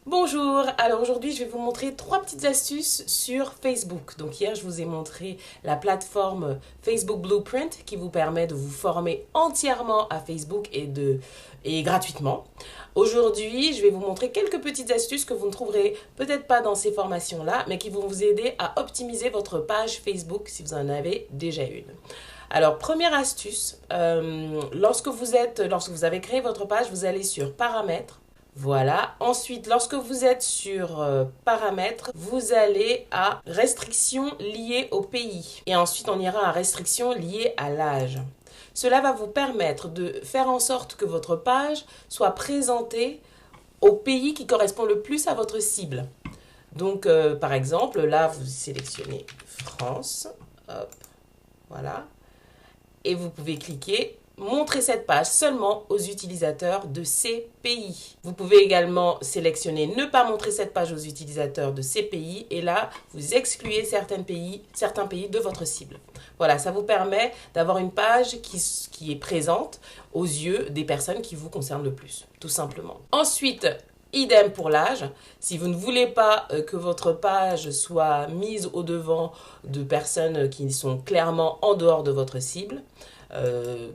Bonjour, alors aujourd'hui je vais vous montrer trois petites astuces sur Facebook. Donc hier je vous ai montré la plateforme Facebook Blueprint qui vous permet de vous former entièrement à Facebook et gratuitement. Aujourd'hui je vais vous montrer quelques petites astuces que vous ne trouverez peut-être pas dans ces formations-là, mais qui vont vous aider à optimiser votre page Facebook si vous en avez déjà une. Alors, première astuce, lorsque vous avez créé votre page, vous allez sur Paramètres. Voilà. Ensuite, lorsque vous êtes sur Paramètres, vous allez à Restrictions liées au pays. Et ensuite, on ira à Restrictions liées à l'âge. Cela va vous permettre de faire en sorte que votre page soit présentée au pays qui correspond le plus à votre cible. Donc, par exemple, là, vous sélectionnez France. Hop, voilà. Et vous pouvez cliquer montrer cette page seulement aux utilisateurs de ces pays. Vous pouvez également sélectionner ne pas montrer cette page aux utilisateurs de ces pays et là, vous excluez certains pays de votre cible. Voilà, ça vous permet d'avoir une page qui est présente aux yeux des personnes qui vous concernent le plus, tout simplement. Ensuite, idem pour l'âge. Si vous ne voulez pas que votre page soit mise au devant de personnes qui sont clairement en dehors de votre cible,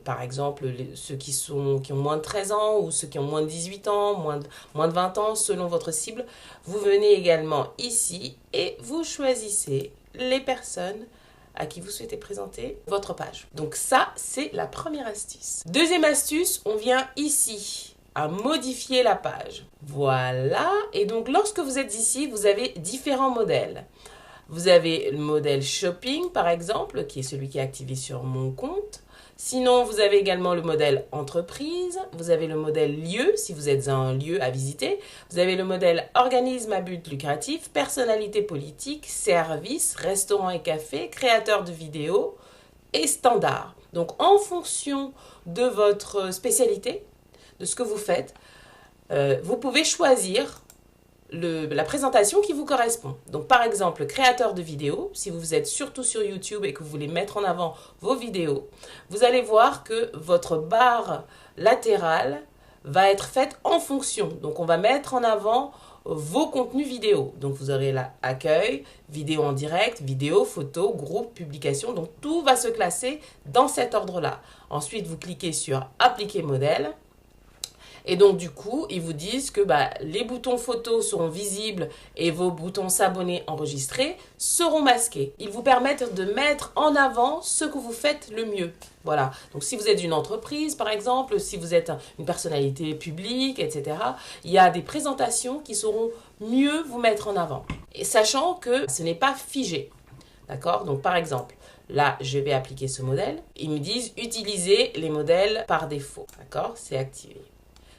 par exemple ceux qui ont moins de 13 ans ou ceux qui ont moins de 18 ans, moins de 20 ans selon votre cible, vous venez également ici et vous choisissez les personnes à qui vous souhaitez présenter votre page. Donc ça, c'est la première astuce. Deuxième astuce, on vient ici à modifier la page. Voilà, et donc lorsque vous êtes ici, vous avez différents modèles. Vous avez le modèle shopping par exemple, qui est celui qui est activé sur mon compte. Sinon, vous avez également le modèle entreprise, vous avez le modèle lieu, si vous êtes un lieu à visiter, vous avez le modèle organisme à but lucratif, personnalité politique, service, restaurant et café, créateur de vidéos et standard. Donc, en fonction de votre spécialité, de ce que vous faites, vous pouvez choisir la présentation qui vous correspond. Donc par exemple, créateur de vidéos, si vous êtes surtout sur YouTube et que vous voulez mettre en avant vos vidéos, vous allez voir que votre barre latérale va être faite en fonction. Donc on va mettre en avant vos contenus vidéo. Donc vous aurez là accueil, vidéo en direct, vidéo, photo, groupe, publication. Donc tout va se classer dans cet ordre-là. Ensuite, vous cliquez sur appliquer modèle. Et donc, du coup, ils vous disent que les boutons photos seront visibles et vos boutons s'abonner, enregistrer seront masqués. Ils vous permettent de mettre en avant ce que vous faites le mieux. Voilà. Donc, si vous êtes une entreprise, par exemple, si vous êtes une personnalité publique, etc., il y a des présentations qui sauront mieux vous mettre en avant. Et sachant que ce n'est pas figé. D'accord? Donc, par exemple, là, je vais appliquer ce modèle. Ils me disent utiliser les modèles par défaut. D'accord? C'est activé.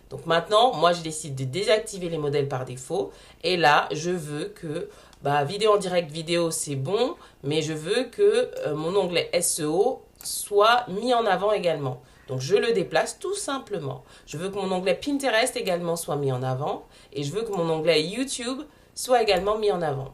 Donc maintenant, moi, je décide de désactiver les modèles par défaut. Et là, je veux que vidéo en direct, vidéo, c'est bon. Mais je veux que mon onglet SEO soit mis en avant également. Donc, je le déplace tout simplement. Je veux que mon onglet Pinterest également soit mis en avant. Et je veux que mon onglet YouTube soit également mis en avant.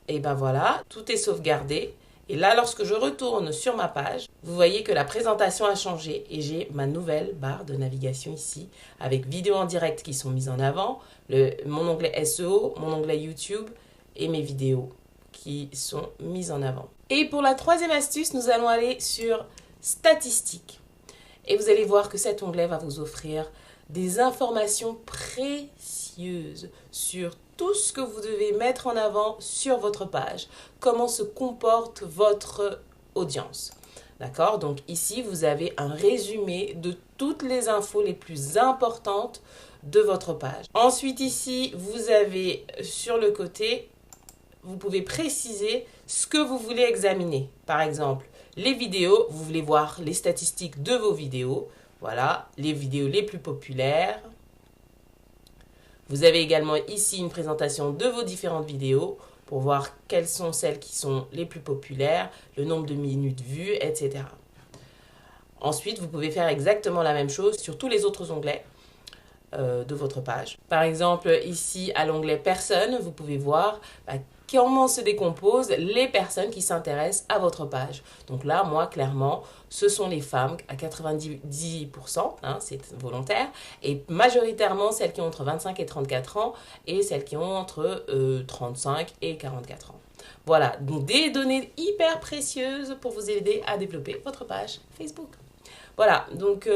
Et voilà, tout est sauvegardé. Et là, lorsque je retourne sur ma page, vous voyez que la présentation a changé et j'ai ma nouvelle barre de navigation ici avec vidéos en direct qui sont mises en avant, mon onglet SEO, mon onglet YouTube et mes vidéos qui sont mises en avant. Et pour la troisième astuce, nous allons aller sur statistiques. Et vous allez voir que cet onglet va vous offrir des informations précieuses sur tout ce que vous devez mettre en avant sur votre page, comment se comporte votre audience. D'accord? Donc ici, vous avez un résumé de toutes les infos les plus importantes de votre page. Ensuite ici, vous avez sur le côté, vous pouvez préciser ce que vous voulez examiner. Par exemple, les vidéos, vous voulez voir les statistiques de vos vidéos. Voilà, les vidéos les plus populaires. Vous avez également ici une présentation de vos différentes vidéos pour voir quelles sont celles qui sont les plus populaires, le nombre de minutes vues, etc. Ensuite, vous pouvez faire exactement la même chose sur tous les autres onglets de votre page. Par exemple, ici, à l'onglet Personnes, vous pouvez voir comment se décomposent les personnes qui s'intéressent à votre page. Donc là, moi, clairement, ce sont les femmes à 90%, hein, c'est volontaire, et majoritairement celles qui ont entre 25 et 34 ans et celles qui ont entre 35 et 44 ans. Voilà, donc des données hyper précieuses pour vous aider à développer votre page Facebook. Voilà, donc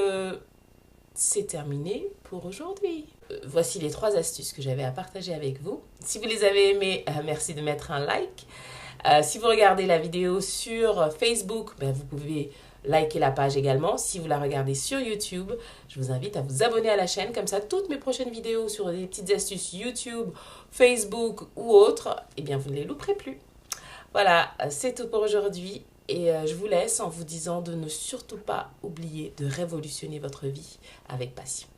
c'est terminé pour aujourd'hui. Voici les 3 astuces que j'avais à partager avec vous. Si vous les avez aimées, merci de mettre un like. Si vous regardez la vidéo sur Facebook, vous pouvez liker la page également. Si vous la regardez sur YouTube, je vous invite à vous abonner à la chaîne. Comme ça, toutes mes prochaines vidéos sur des petites astuces YouTube, Facebook ou autres, vous ne les louperez plus. Voilà, c'est tout pour aujourd'hui. Et je vous laisse en vous disant de ne surtout pas oublier de révolutionner votre vie avec passion.